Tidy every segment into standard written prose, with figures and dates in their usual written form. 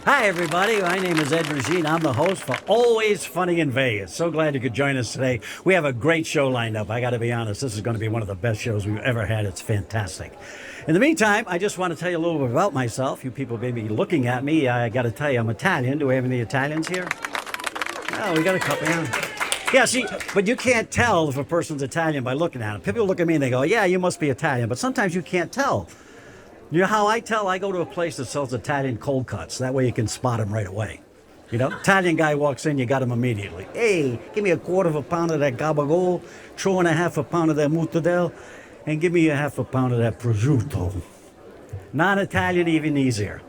Hi, everybody. My name is Ed Regine. I'm the host for Always Funny in Vegas. So glad you could join us today. We have a great show lined up. I got to be honest, this is going to be one of the best shows we've ever had. It's fantastic. In the meantime, I just want to tell you a little bit about myself. You people may be looking at me. I got to tell you, I'm Italian. Do we have any Italians here? Oh, we got a couple. Yeah, see, but you can't tell if a person's Italian by looking at them. People look at me and they go, yeah, you must be Italian. But sometimes you can't tell. You know how I tell? I go to a place that sells Italian cold cuts. That way you can spot them right away. You know, Italian guy walks in, you got him immediately. Hey, give me a quarter of a pound of that gabagool, throw in a half a pound of that mortadella, and give me a half a pound of that prosciutto. Non-Italian, even easier.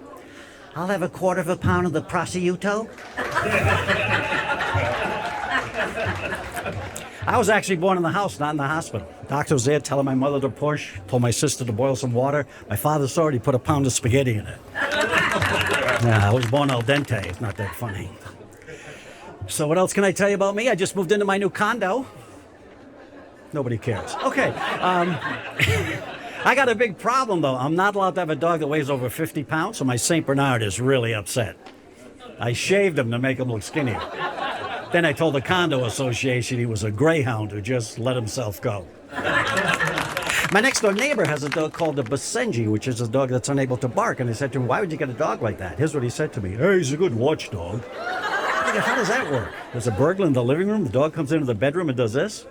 I'll have a quarter of a pound of the prosciutto. I was actually born in the house, not in the hospital. Doctor was there telling my mother to push, told my sister to boil some water. My father saw it, he put a pound of spaghetti in it. Yeah, I was born al dente. It's not that funny. So what else can I tell you about me? I just moved into my new condo. Nobody cares. Okay. I got a big problem, though. I'm not allowed to have a dog that weighs over 50 pounds, so my St. Bernard is really upset. I shaved him to make him look skinnier. Then I told the condo association he was a greyhound who just let himself go. My next door neighbor has a dog called a Basenji, which is a dog that's unable to bark. And I said to him, why would you get a dog like that? Here's what he said to me. Hey, he's a good watchdog. I go, how does that work? There's a burglar in the living room. The dog comes into the bedroom and does this.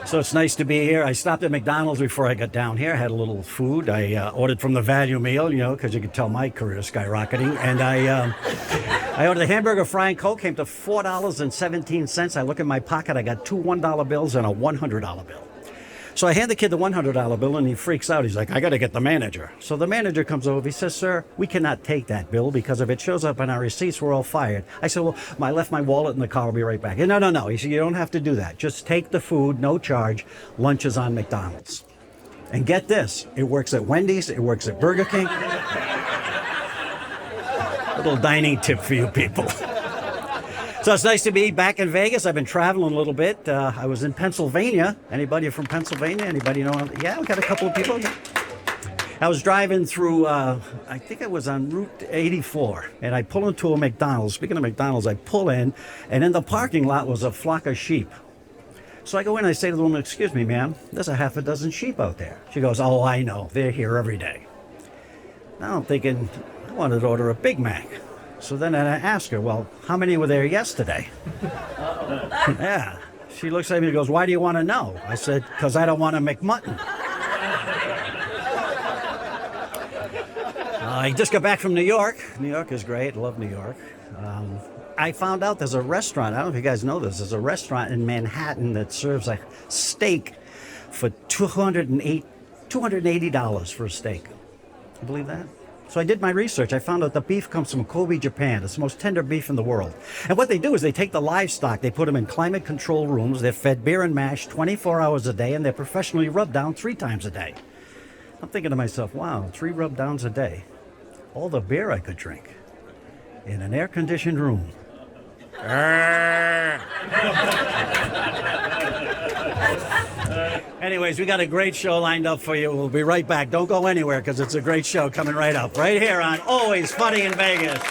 So it's nice to be here. I stopped at McDonald's before I got down here. I had a little food. I ordered from the value meal, you know, because you can tell my career is skyrocketing. And I ordered a hamburger, fry, and Coke. Came to $4.17. I look in my pocket. I got two $1 bills and a $100 bill. So I hand the kid the $100 bill, and he freaks out. He's like, I got to get the manager. So the manager comes over. He says, sir, we cannot take that bill because if it shows up on our receipts, we're all fired. I said, well, I left my wallet in the car. I'll be right back. No. He said, you don't have to do that. Just take the food, no charge. Lunch is on McDonald's. And get this, it works at Wendy's. It works at Burger King. Little dining tip for you people. So it's nice to be back in Vegas. I've been traveling a little bit. I was in Pennsylvania. Anybody from Pennsylvania? Anybody know? Yeah, we got a couple of people. I was driving through, I think I was on Route 84, and I pull into a McDonald's. Speaking of McDonald's, I pull in, and in the parking lot was a flock of sheep. So I go in and I say to the woman, excuse me, ma'am, there's a half a dozen sheep out there. She goes, oh, I know. They're here every day. Now I'm thinking, I wanted to order a Big Mac. So then I ask her, well, how many were there yesterday? Yeah. She looks at me and goes, why do you want to know? I said, because I don't want to McMutton. I just got back from New York. New York is great. Love New York. I found out there's a restaurant. I don't know if you guys know this. There's a restaurant in Manhattan that serves a steak for $280 for a steak. You believe that? So I did my research. I found out the beef comes from Kobe, Japan. It's the most tender beef in the world. And what they do is they take the livestock, they put them in climate control rooms, they're fed beer and mash 24 hours a day, and they're professionally rubbed down 3 times a day. I'm thinking to myself, wow, 3 rub downs a day. All the beer I could drink in an air-conditioned room. Anyways, we got a great show lined up for you. We'll be right back. Don't go anywhere because it's a great show coming right up. Right here on Always Funny in Vegas.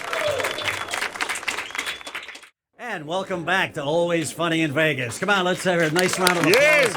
And welcome back to Always Funny in Vegas. Come on, let's have a nice round of applause. Yes.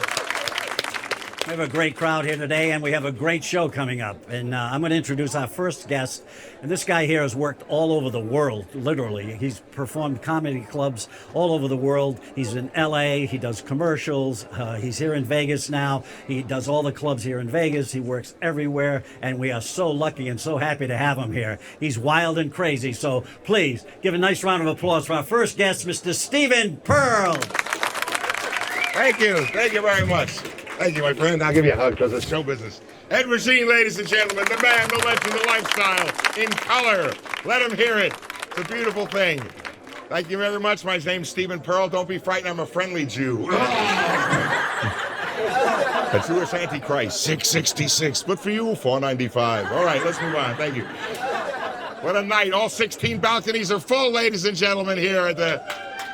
We have a great crowd here today, and we have a great show coming up. And I'm going to introduce our first guest. And this guy here has worked all over the world, literally. He's performed comedy clubs all over the world. He's in L.A. He does commercials. He's here in Vegas now. He does all the clubs here in Vegas. He works everywhere, and we are so lucky and so happy to have him here. He's wild and crazy. So please give a nice round of applause for our first guest, Mr. Stephen Pearl. Thank you. Thank you very much. Thank you, my friend. I'll give you a hug because it's show business. Ed Regine, ladies and gentlemen, the man, the legend, the lifestyle, in color. Let him hear it. It's a beautiful thing. Thank you very much. My name's Stephen Pearl. Don't be frightened. I'm a friendly Jew. A Jewish Antichrist, 666. But for you, 495. All right, let's move on. Thank you. What a night. All 16 balconies are full, ladies and gentlemen, here at the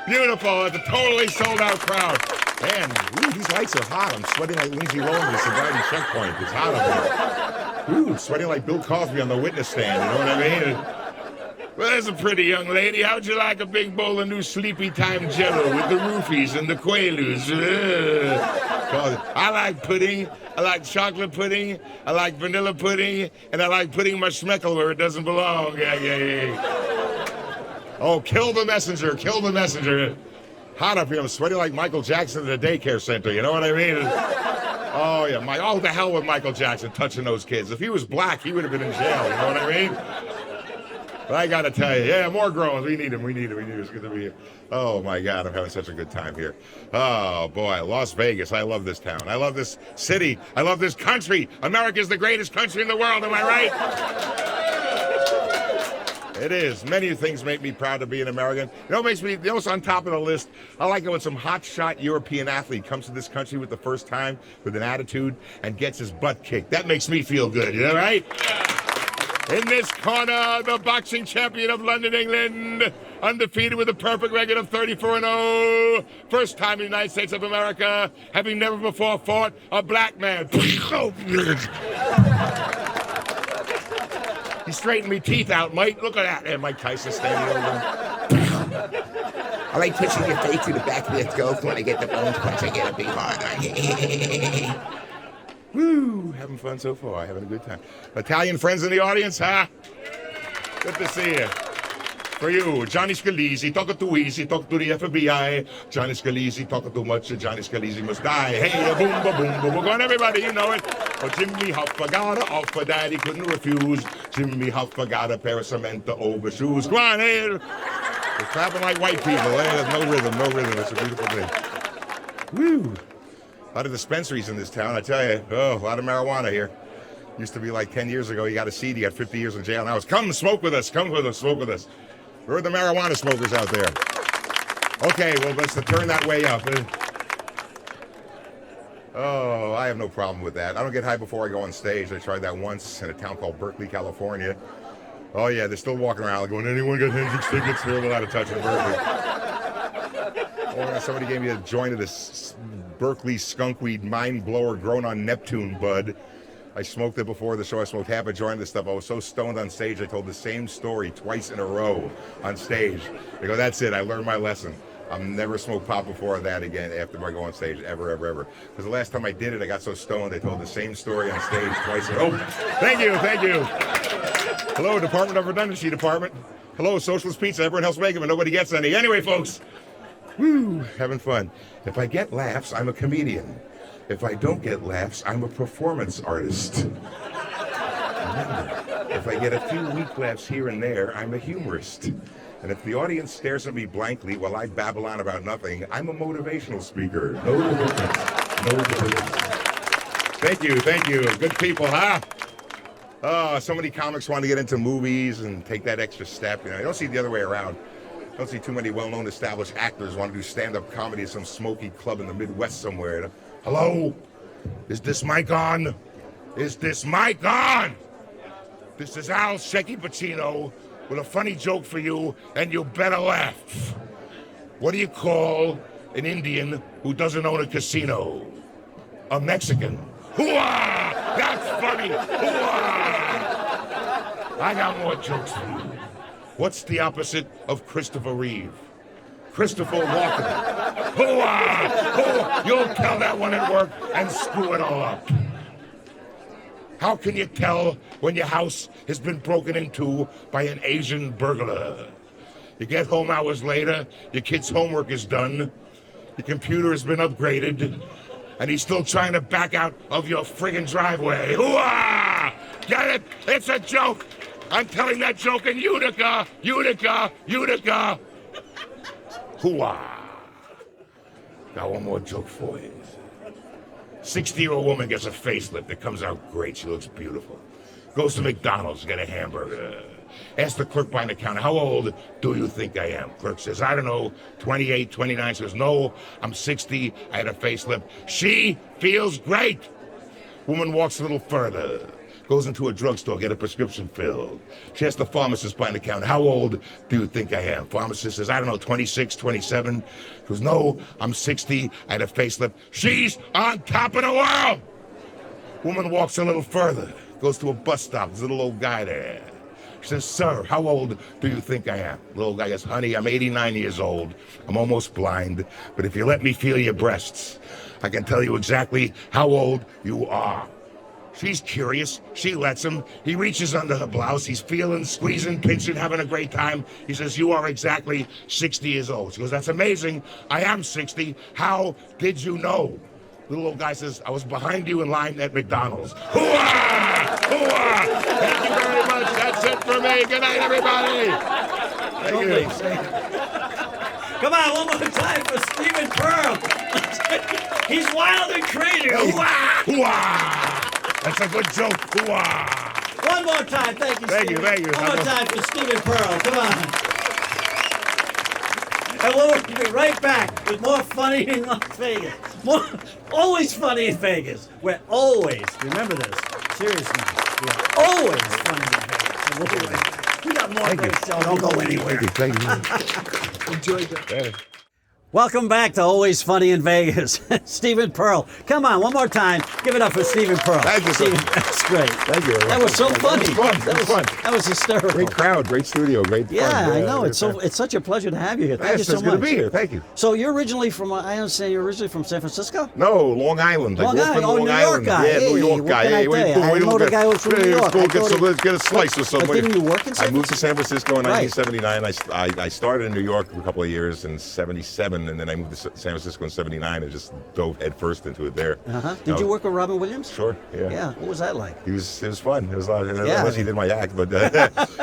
beautiful, at the totally sold-out crowd. Man, ooh, these lights are hot. I'm sweating like Lindsay Lohan at the sobriety checkpoint. It's hot up here. Ooh, sweating like Bill Cosby on the witness stand, you know what I mean? Well, there's a pretty young lady. How'd you like a big bowl of new Sleepy Time Jello with the roofies and the Quaaludes? I like pudding. I like chocolate pudding. I like vanilla pudding. And I like putting my schmeckle where it doesn't belong. Yeah. Oh, kill the messenger. Kill the messenger. Hot up here. I'm sweating like Michael Jackson at a daycare center. You know what I mean? Oh, yeah. Oh, the hell with Michael Jackson touching those kids. If he was black, he would have been in jail. You know what I mean? But I got to tell you, yeah, more groans. We need him. It's good to be here. Oh, my God. I'm having such a good time here. Oh, boy. Las Vegas. I love this town. I love this city. I love this country. America's the greatest country in the world. Am I right? It is. Many things make me proud to be an American. You know what makes me, you know what's on top of the list? I like it when some hotshot European athlete comes to this country with the first time with an attitude and gets his butt kicked. That makes me feel good. You know, right? In this corner, the boxing champion of London, England, undefeated with a perfect record of 34-0. First time in the United States of America, having never before fought a black man. He straightened me teeth out, Mike. Look at that. And Mike Tyson standing over him. I like pushing your face to the back of the throat when I get the bones punch. I get a big hard. Woo, having fun so far, having a good time. Italian friends in the audience, huh? Good to see you. For you, Johnny Scalise, talk too easy, talk to the FBI. Johnny Scalise, talk too much, Johnny Scalise must die. Hey, boom, boom, boom, go on, everybody, you know it. But Jimmy Hoffa got an offer that he couldn't refuse. Jimmy Hoffa got a pair of cement overshoes. Come on, hey. They're clapping like white people. Hey, there's no rhythm. It's a beautiful thing. Woo. A lot of dispensaries in this town, I tell you. Oh, a lot of marijuana here. Used to be like 10 years ago, you got a seed, you got 50 years in jail. Now it's come smoke with us, smoke with us. Where are the marijuana smokers out there? Okay, well, let's turn that way up. Oh, I have no problem with that. I don't get high before I go on stage. I tried that once in a town called Berkeley, California. Oh, yeah, they're still walking around going, anyone got Hendrix tickets? They're allowed to touch in Berkeley. Oh, somebody gave me a joint of this Berkeley skunkweed mind blower grown on Neptune bud. I smoked it before the show. I smoked half a joint of this stuff. I was so stoned on stage, I told the same story twice in a row on stage. I go, that's it. I learned my lesson. I'll never smoke pot before that again after I go on stage, ever. Because the last time I did it, I got so stoned, I told the same story on stage twice in a row. Oh, thank you. Hello, Department of Redundancy Department. Hello, Socialist Pizza. Everyone helps make them and nobody gets any. Anyway, folks. Woo, having fun. If I get laughs, I'm a comedian. If I don't get laughs, I'm a performance artist. Remember, if I get a few weak laughs here and there, I'm a humorist. And if the audience stares at me blankly while I babble on about nothing, I'm a motivational speaker. No difference. Thank you. Good people, huh? So many comics want to get into movies and take that extra step. You know, you don't see it the other way around. I don't see too many well-known established actors want to do stand-up comedy at some smoky club in the Midwest somewhere. Hello? Is this mic on? This is Al Shecky Pacino with a funny joke for you, and you better laugh. What do you call an Indian who doesn't own a casino? A Mexican. Hoo-ah! That's funny! Hoo-ah! I got more jokes for you. What's the opposite of Christopher Reeve? Christopher Walken. Hoo-ah! You'll tell that one at work and screw it all up. How can you tell when your house has been broken into by an Asian burglar? You get home hours later, your kid's homework is done, your computer has been upgraded, and he's still trying to back out of your friggin' driveway. Hoo-ah! Get it? It's a joke! I'm telling that joke in Utica! Hoo-ah! Got one more joke for you. 60-year-old woman gets a facelift. It comes out great. She looks beautiful. Goes to McDonald's to get a hamburger. Asks the clerk behind the counter, how old do you think I am? Clerk says, I don't know, 28, 29. Says, no, I'm 60. I had a facelift. She feels great. Woman walks a little further. Goes into a drugstore, get a prescription filled. She asks the pharmacist behind the counter, how old do you think I am? Pharmacist says, I don't know, 26, 27. She goes, no, I'm 60. I had a facelift. She's on top of the world. Woman walks a little further, goes to a bus stop. There's a little old guy there. She says, "Sir, how old do you think I am?" The little guy goes, "Honey, I'm 89 years old. I'm almost blind. But if you let me feel your breasts, I can tell you exactly how old you are." She's curious. She lets him. He reaches under her blouse. He's feeling, squeezing, pinching, having a great time. He says, "You are exactly 60 years old." She goes, "That's amazing. I am 60. How did you know?" The little old guy says, "I was behind you in line at McDonald's." Hooah! Hooah! Thank you very much. That's it for me. Good night, everybody. Thank you. Come on, one more time for Stephen Pearl. He's wild and crazy. Hooah! Hooah! That's a good joke. Hooah! One more time. Thank you, Thank you, Stephen. thank you. One more time for Stephen Pearl. Come on. And we'll be right back with more funny in Las Vegas. More, always funny in Vegas. We're always, remember this, seriously, we're always funny in Vegas. We got more great shows. Don't go anywhere. Thank you. Enjoyed that. Welcome back to Always Funny in Vegas. Stephen Pearl. Come on, one more time. Give it up for Stephen Pearl. Thank you, sir. Stephen, that's great. Thank you. That was so funny. It was fun. That was fun. That was hysterical. Great crowd, great studio, great fun. Yeah, I know. great time. It's such a pleasure to have you here. Thank you Yes, so it's much. good to be here. Thank you. So you're originally from, I understand you're originally from San Francisco? No, Long Island. Long Island. Oh, New York guy. Yeah, New York Hey, guy. what can I Hey, tell you? I know the guy was from New York. Let's I go thought get a slice or something. But didn't you work in San I moved to San Francisco in Right. 1979. I started in New York for a couple of years in 77, and then I moved to San Francisco in 79 and just dove headfirst into it there. Did you work with Robin Williams? Sure, yeah. Yeah. What was that like? It was fun. It was a lot. Yeah. Unless he did my act, but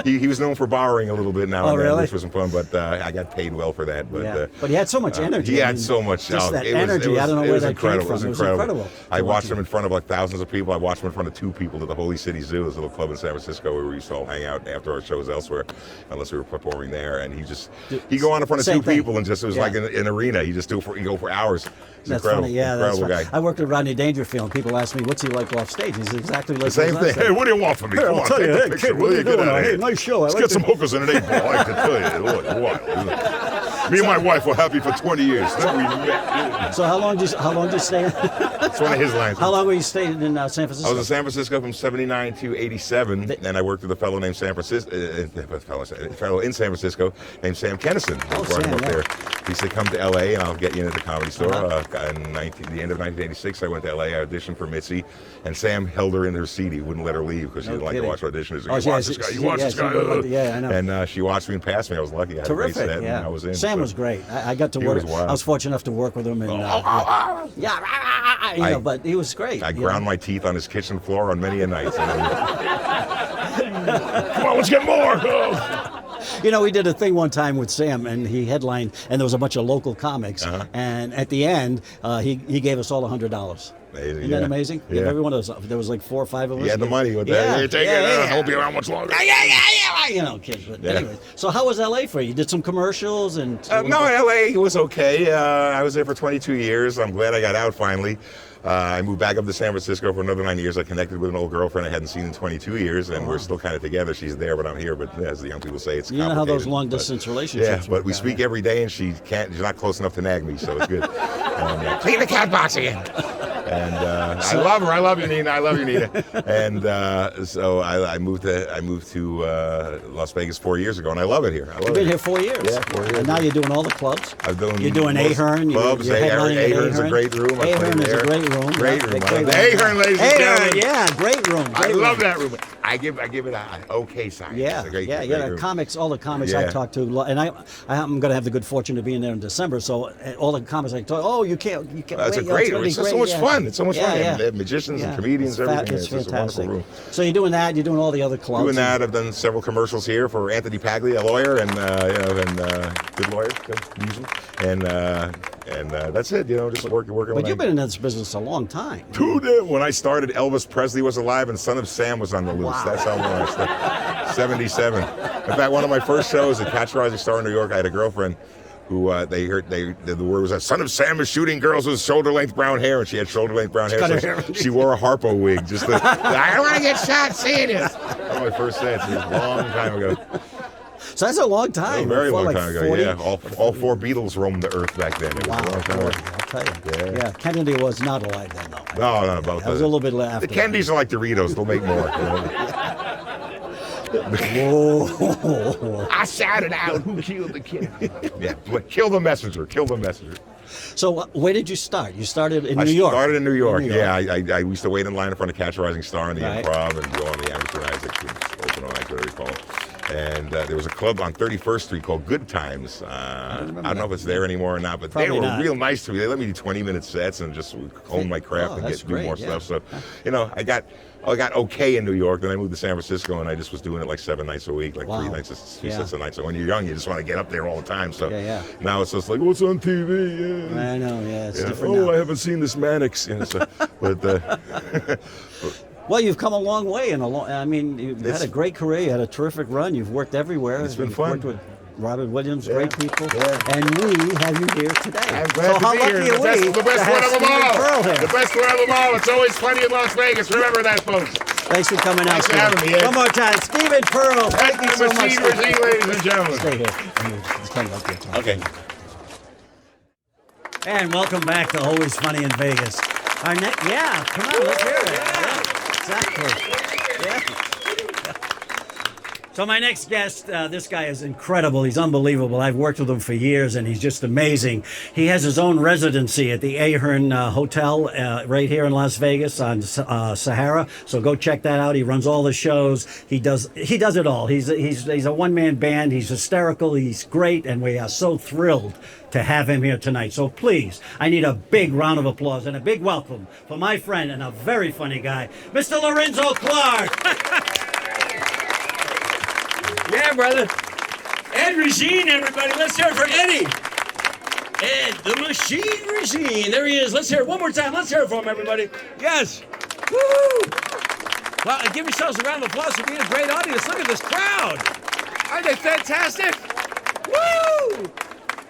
he was known for borrowing a little bit now and then, really? which was fun. But I got paid well for that. But Yeah. But he had so much energy. He I had mean, so much. Just that it was- energy. It was, I don't know it where was that incredible. came from. It was incredible. I watched him in front of like thousands of people. I watched him in front of 2 people at the Holy City Zoo. It was a little club in San Francisco where we used to all hang out after our shows elsewhere, unless we were performing there. And he'd go on in front of Same 2 thing. people and just it was Yeah. like an arena. He just he'd go for hours. It's That's incredible. funny. Yeah, that's incredible funny. guy. I worked with Rodney Dangerfield. People ask me, what's he like off stage? He's exactly like The same he was thing. on stage. Hey, what do you want from me? Come I'll on, tell take you. the Hey, picture. kid, what are you Get doing? out of Hey, here. nice show. Let's I get like some it. hookers in an 8 ball. I can tell you. Look, wow. Me and my wife were happy for 20 years. Then we met. So how long did you stay? That's one of his lines. How long were you staying in San Francisco? I was in San Francisco from 79 to 87, and I worked with a fellow named a fellow in San Francisco named Sam Kennison. I brought him Sam, up yeah. there. He said, "Come to L.A. and I'll get you into the Comedy Store." In the end of 1986, I went to L.A. I auditioned for Mitzi, and Sam held her in her seat. He wouldn't let her leave because he didn't like to kidding. watch auditions. He Oh, said, yeah, "You watch this guy. You watch this guy." yeah, I know. And she watched me and passed me. I was lucky. I had a great Terrific. set, Yeah. and I was in. Sam so. was great. I got to He work. was wild. I was fortunate enough to work with him, and but he was great. I ground my teeth on his kitchen floor on many a night. Come on, let's get more. You know, we did a thing one time with Sam, and he headlined, and there was a bunch of local comics. And at the end, he gave us all $100. Amazing, Isn't that amazing? Yeah. Every one of us. There was like 4 or 5 of us. He had the money with Yeah, that. Here, take it. yeah. I hope you're around much longer. Yeah. You know, kids. But Yeah. anyway, so how was LA for you? You did some commercials and. No, LA was okay. I was there for 22 years. I'm glad I got out finally. I moved back up to San Francisco for another 9 years. I connected with an old girlfriend I hadn't seen in 22 years, and we're still kind of together. She's there, but I'm here. But as the young people say, it's You know how those complicated, long but- distance relationships Yeah, work but we out, speak yeah. every day, and she's not close enough to nag me, so it's good. Clean the cat box again. And I love her. I love you, Nina. I love you, Nina. And so I moved to Las Vegas 4 years ago, and I love it here. I love You've been it. here 4 years. Yeah, 4 years. And now you're doing all the clubs. You're doing Ahern. Clubs. You're headlining at Ahern's a great room. I Ahern played is a there. great room. Great Yeah, room. great I love room. Ahern, ladies and Ahern, gentlemen. yeah, great room. I great love room. that room. I give it an okay sign. Yeah, It's a great, yeah. great room. Comics, all the comics I Yeah. talked to, and I'm going to have the good fortune of being there in December. So all the comics I talk, oh, you can't. It's wait, a it's great gonna room. be It's so great, much yeah. fun. It's so much fun. Yeah. They have magicians Yeah. and comedians, everything. It's just a fantastic. wonderful room. So you're doing that. You're doing all the other clubs. Doing that, I've done several commercials here for Anthony Paglia, a lawyer, and good lawyer, good musician, and that's it. Just working. But you've been in this business a long time. When I started, Elvis Presley was alive and Son of Sam was on the loose. Wow. That's how long I started. 77. In fact, one of my first shows at Catch a Rising Star in New York, I had a girlfriend who the word was that Son of Sam is shooting girls with shoulder-length brown hair, and she had shoulder-length brown hair. got So her hair. she wore a Harpo wig. I don't want to get shot seeing this. That was my first set. It was a long time ago. So that's a long time. A very What, long like time ago. 40? Yeah, all four Beatles roamed the earth back then. It was a long time Boy, ago. I'll tell you. Yeah. Kennedy was not alive then, though. No, not about That was a little bit after. The Kennedys are like Doritos. They'll make more. You know? Whoa. I shouted out, who killed the kid? Yeah, kill the messenger. Kill the messenger. So where did you start? You started in New York. I started in New York. In New York. Yeah, I used to wait in line in front of Catch a Rising Star in the Right. Improv and go on the amateur nights, like open nights, whatever you call it. And there was a club on 31st Street called Good Times. I don't know if it's there anymore or not, but Probably they were not. real nice to me. They let me do 20-minute sets and just hone my craft and that's do great, more yeah. stuff. So, you know, I got okay in New York. Then I moved to San Francisco, and I just was doing it like 7 nights a week, like Wow. 3 Yeah. sets a night. So when you're young, you just want to get up there all the time. So Yeah. now it's just like, what's on TV? Yeah. I know, yeah, it's Yeah. different Oh, now. I haven't seen this Mannix. You know, so, but Well, you've come a long way, you've had a great career. You had a terrific run. You've worked everywhere. It's been You've fun. Worked with Robert Williams, Yeah. great people, Yeah. and we have you here today. I'm So glad to how be lucky here. are The we best to one have of them Stephen all. Pearl here? The best one of them all. It's always funny in Las Vegas. Remember that, folks. Thanks for coming out. Thanks for Stephen. having me, Ed. One more time, Stephen Pearl. Thank you so much. Ed Regine, ladies and gentlemen. Stay here. Just come up here. Okay. And welcome back to Always Funny in Vegas. Yeah, come on, let's hear it. Yeah, exactly. Yeah. So my next guest, this guy is incredible. He's unbelievable. I've worked with him for years, and he's just amazing. He has his own residency at the Ahern Hotel right here in Las Vegas on Sahara. So go check that out. He runs all the shows. He does it all. He's a one-man band. He's hysterical. He's great, and we are so thrilled to have him here tonight. So please, I need a big round of applause and a big welcome for my friend and a very funny guy, Mr. Lorenzo Clark. Yeah, brother. Ed Regine, everybody. Let's hear it for Eddie. Ed the Machine Regine. There he is. Let's hear it one more time. Let's hear it for him, everybody. Yes. Woo! Well, give yourselves a round of applause for being a great audience. Look at this crowd. Aren't they fantastic? Woo!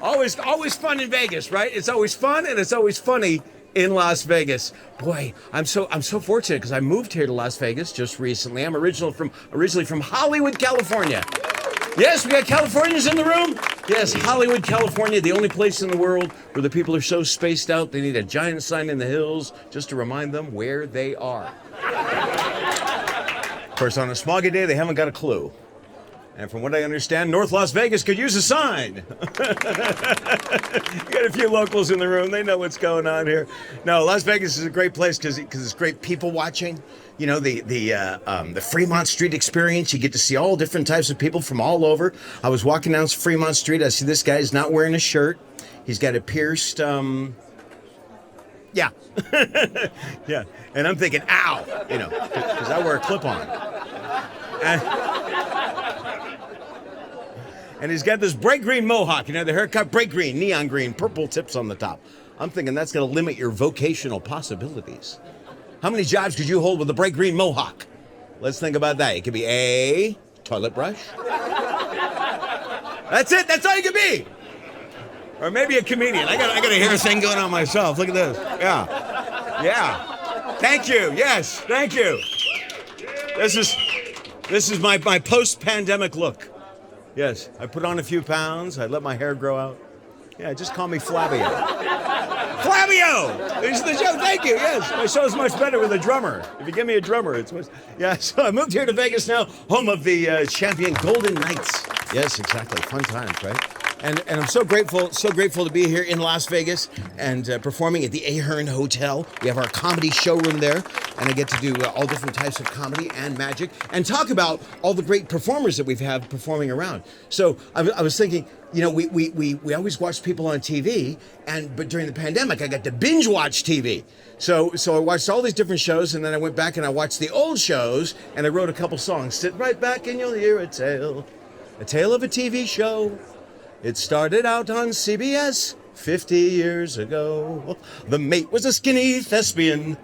Always fun in Vegas, right? It's always fun and it's always funny in Las Vegas. Boy, I'm so fortunate because I moved here to Las Vegas just recently. I'm originally from Hollywood, California. Yes, we got Californians in the room. Yes, Hollywood, California, the only place in the world where the people are so spaced out they need a giant sign in the hills just to remind them where they are. Of course, on a smoggy day, they haven't got a clue. And from what I understand, North Las Vegas could use a sign. You got a few locals in the room. They know what's going on here. No, Las Vegas is a great place because it's great people watching. You know, the Fremont Street experience. You get to see all different types of people from all over. I was walking down Fremont Street. I see this guy is not wearing a shirt. He's got a pierced... Yeah. Yeah. And I'm thinking, ow, you know, because I wear a clip-on. And he's got this bright green mohawk, you know, the haircut bright green, neon green, purple tips on the top. I'm thinking that's going to limit your vocational possibilities. How many jobs could you hold with a bright green mohawk? Let's think about that. It could be a toilet brush. That's it. That's all you could be. Or maybe a comedian. I got a hair thing going on myself. Look at this. Yeah. Yeah. Thank you. Yes. Thank you. This is my post-pandemic look. Yes, I put on a few pounds. I let my hair grow out. Yeah, just call me Flavio. Flavio! This is the show. Thank you. Yes, my show's much better with a drummer. If you give me a drummer, it's much... Yeah, so I moved here to Vegas now, home of the champion Golden Knights. Yes, exactly. Fun times, right? And I'm so grateful to be here in Las Vegas and performing at the Ahern Hotel. We have our comedy showroom there, and I get to do all different types of comedy and magic and talk about all the great performers that we've had performing around. So I was thinking, you know, we always watch people on TV, but during the pandemic, I got to binge watch TV. So I watched all these different shows, and then I went back and I watched the old shows, and I wrote a couple songs. Sit right back and you'll hear a tale of a TV show. It started out on CBS 50 years ago. The mate was a skinny thespian.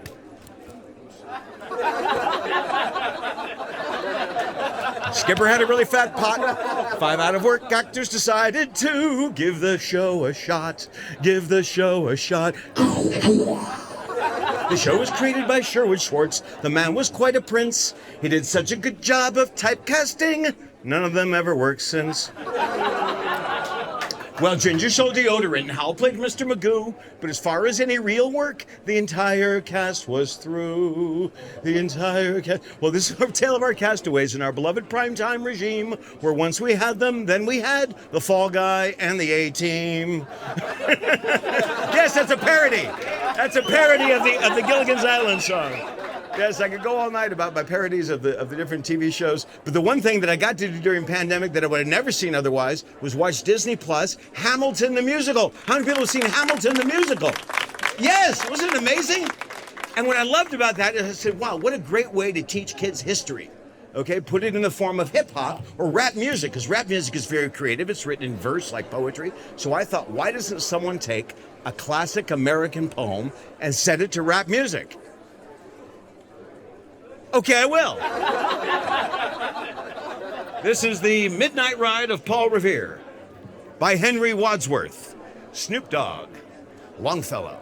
Skipper had a really fat pot. 5 out of work actors decided to give the show a shot. Give the show a shot. The show was created by Sherwood Schwartz. The man was quite a prince. He did such a good job of typecasting None of them ever worked since. Well, Ginger sold deodorant and Hal played Mr. Magoo, but as far as any real work, the entire cast was through. The entire cast. Well, this is our tale of our castaways in our beloved primetime regime, where once we had them, then we had the Fall Guy and the A-Team. Yes, that's a parody. That's a parody of the Gilligan's Island song. Yes, I could go all night about my parodies of the different TV shows. But the one thing that I got to do during pandemic that I would have never seen otherwise was watch Disney Plus Hamilton the Musical. How many people have seen Hamilton the Musical? Yes, wasn't it amazing? And what I loved about that is I said, wow, what a great way to teach kids history. Okay, put it in the form of hip hop or rap music, because rap music is very creative. It's written in verse like poetry. So I thought, why doesn't someone take a classic American poem and set it to rap music? Okay, I will. This is the Midnight Ride of Paul Revere by Henry Wadsworth, Snoop Dogg, Longfellow.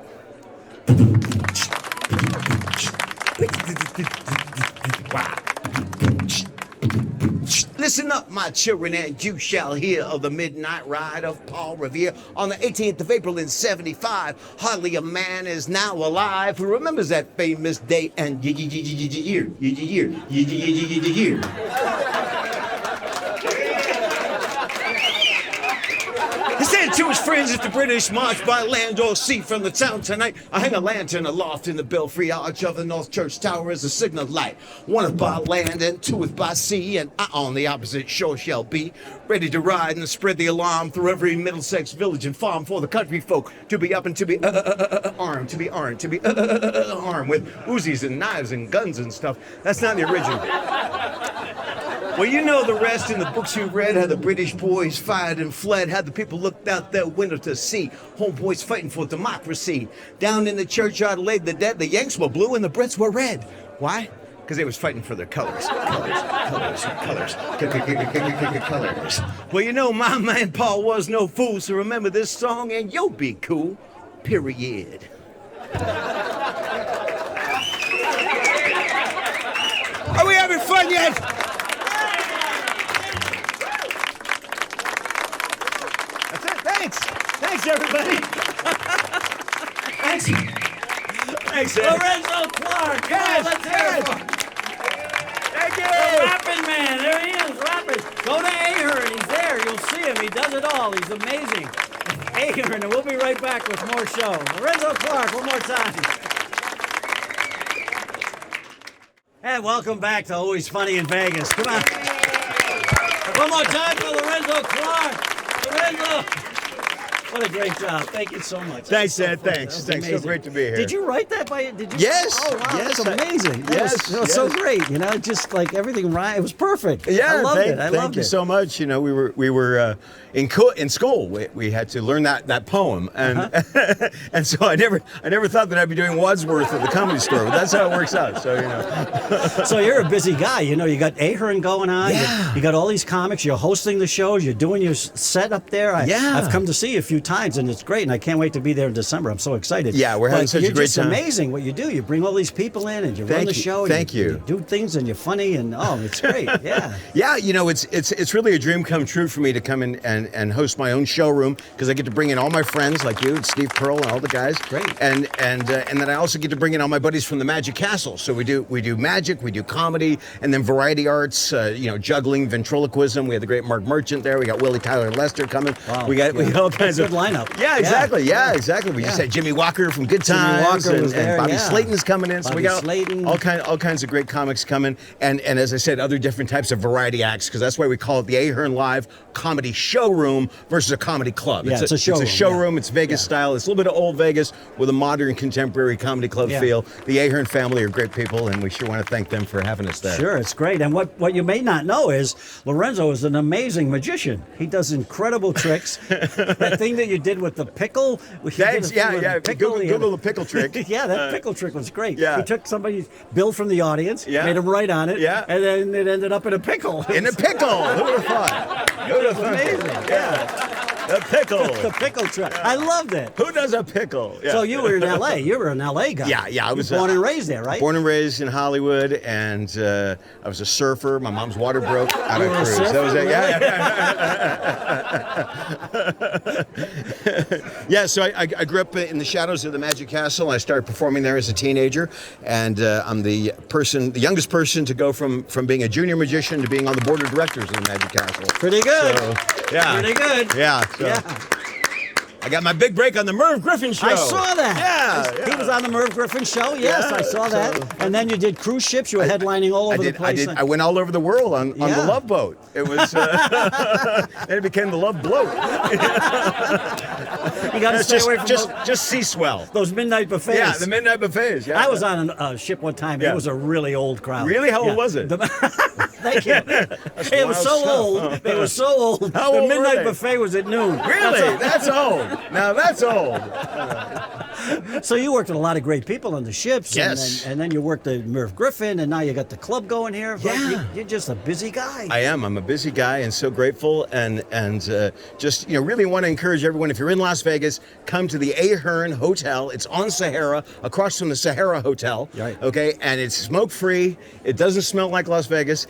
Listen up, my children, and you shall hear of the midnight ride of Paul Revere on the 18th of April in 75. Hardly a man is now alive who remembers that famous day and year. He said to his friends, if the British march by land or sea from the town tonight, I hang a lantern aloft in the belfry arch of the North Church Tower as a signal light. One is by land and two is by sea, and I on the opposite shore shall be, ready to ride and spread the alarm through every Middlesex village and farm for the country folk to be up and to be armed, to be armed with Uzis and knives and guns and stuff. That's not the original. Well, you know the rest in the books you read, how the British boys fired and fled, how the people looked out their window to see homeboys fighting for democracy. Down in the churchyard laid the dead, the Yanks were blue and the Brits were red. Why? Because they was fighting for their colors. Colors. Well, you know my man Paul was no fool, so remember this song and you'll be cool. Period. Are we having fun yet? Thanks, everybody. Thanks. Thanks, Ed. Lorenzo Clark. Yes, Let's hear it. Thank you. The rapping man. There he is, rapping. Go to Ahern. He's there. You'll see him. He does it all. He's amazing. Ahern, and we'll be right back with more show. Lorenzo Clark, one more time. And welcome back to Always Funny in Vegas. Come on. One more time for Lorenzo Clark. Lorenzo. What a great job. Thank you so much. Thanks, Ed. Thanks. Thanks. So great to be here. Did you write that by did you? Yes. Oh, wow. Yes. That's amazing. That was so great. You know, just like everything right. It was perfect. Yeah. I loved it. Thank you so much. You know, we were in school. We had to learn that poem, and and so I never thought that I'd be doing Wadsworth at the Comedy Store, but that's how it works out. So you know. So you're a busy guy. You know, you got Ahern going on. Yeah. You got all these comics. You're hosting the shows. You're doing your set up there. I've come to see you a few times, and it's great. And I can't wait to be there in December. I'm so excited. Yeah, we're having such a great time. You're just amazing what you do. You bring all these people in, and you run the show. Thank you. You do things, and you're funny, and it's great. Yeah. Yeah, you know, it's really a dream come true for me to come in and host my own showroom, because I get to bring in all my friends like you and Steve Pearl and all the guys. Great. And then I also get to bring in all my buddies from the Magic Castle. So we do magic, we do comedy, and then variety arts. Juggling, ventriloquism. We had the great Mark Merchant there. We got Willie Tyler Lester coming. Wow. We got all kinds of good lineup. Yeah, exactly. Yeah, exactly. We just had Jimmy Walker from Good Times, Walker was there, and Bobby yeah. Slayton's coming in. So Bobby we got Slayton. all kinds of great comics coming, and as I said, other different types of variety acts, because that's why we call it the Ahern Live Comedy Showroom versus a comedy club. Yeah, it's a showroom. It's a showroom. It's Vegas style. It's a little bit of old Vegas with a modern contemporary comedy club feel. The Ahern family are great people, and we sure want to thank them for having us there. Sure, it's great. And what you may not know is Lorenzo is an amazing magician. He does incredible tricks. That thing that you did with the pickle. Thanks. Yeah. Google the pickle trick. Yeah, that pickle trick was great. Yeah. He took somebody's bill from the audience, made him write on it, and then it ended up in a pickle. In a pickle. Who would have thought? Who would have thought? Amazing. Yeah. The pickle. The pickle truck. I loved it. Who does a pickle? Yeah. So you were in L.A. You were an L.A. guy. Yeah. I was born and raised there, right? Born and raised in Hollywood, and I was a surfer. My mom's water broke on You a were a cruise. surfer? That was it. Yeah. So I grew up in the shadows of the Magic Castle. I started performing there as a teenager, and I'm the youngest person to go from being a junior magician to being on the board of directors of the Magic Castle. Pretty good. So, yeah. Pretty good. Yeah. So I got my big break on the Merv Griffin show. I saw that. Yeah. He was on the Merv Griffin show. Yes, Yeah, I saw that. so- And then you did cruise ships. You were headlining all over the place. I went all over the world on the Yeah. Love Boat. It was, then it became the Love Bloat. You got to stay away from Just sea swell. those midnight buffets. Yeah, the midnight buffets. Yeah. I was on a ship one time. Yeah. It was a really old crowd. Really? How old Yeah. was it? Thank you. It was so wild old. stuff. It was so old. How The old were midnight they? buffet was at noon. Really? That's old. Now that's old. So you worked with a lot of great people on the ships. Yes. And then you worked at Merv Griffin, and now you got the club going here. Yeah. You're just a busy guy. I am. I'm a busy guy and so grateful, and just really want to encourage everyone. If you're in Las Vegas, come to the Ahern Hotel. It's on Sahara, across from the Sahara Hotel. Right. Okay, and it's smoke free. It doesn't smell like Las Vegas.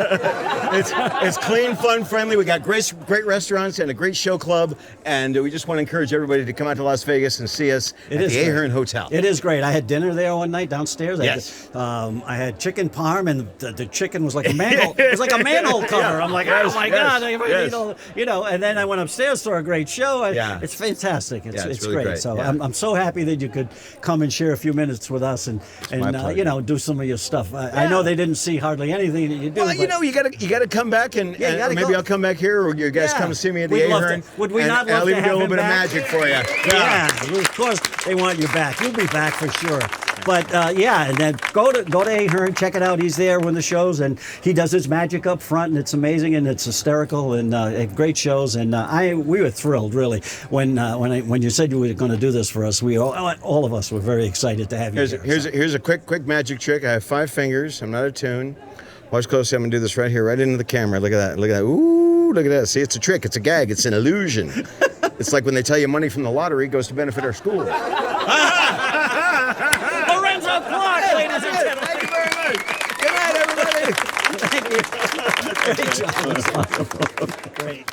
It's clean, fun, friendly. We got great restaurants and a great show club, and we just want to encourage everybody to come out to Las Vegas and see us at the great. Ahern Hotel. It is great. I had dinner there one night downstairs. Yes. I had chicken parm, and the chicken was like a manhole. It was like a manhole cover. Yeah. I'm like, Yes, oh my yes, god, yes. you know. And then I went upstairs, saw a great show. Yeah. It's fantastic. It's It's really great. great. So Yeah. I'm so happy that you could come and share a few minutes with us and my pleasure. do some of your stuff. I know they didn't see hardly anything that you do. Well, but you gotta come back and, Yeah, you and gotta maybe go. I'll come back here, or you guys Yeah. come and see me at the We'd love Ahern. to. Would we and not love I'll to even do have a little him bit back? of magic for you. Yeah, of course they want you back. You'll be back for sure. But and then go to Ahern, check it out. He's there when the shows, and he does his magic up front, and it's amazing and it's hysterical and great shows. And we were thrilled really when you said you were going to do this for us. We all of us were very excited to have you here. Here's a quick magic trick. I have 5 fingers. I'm not attuned. Watch closely. I'm gonna do this right here, right into the camera. Look at that. Look at that. Ooh, look at that. See, it's a trick. It's a gag. It's an illusion. It's like when they tell you money from the lottery goes to benefit our schools. Lorenzo Clark, ladies and gentlemen. Thank you very much. Good night, everybody. Thank you. Great job. Great.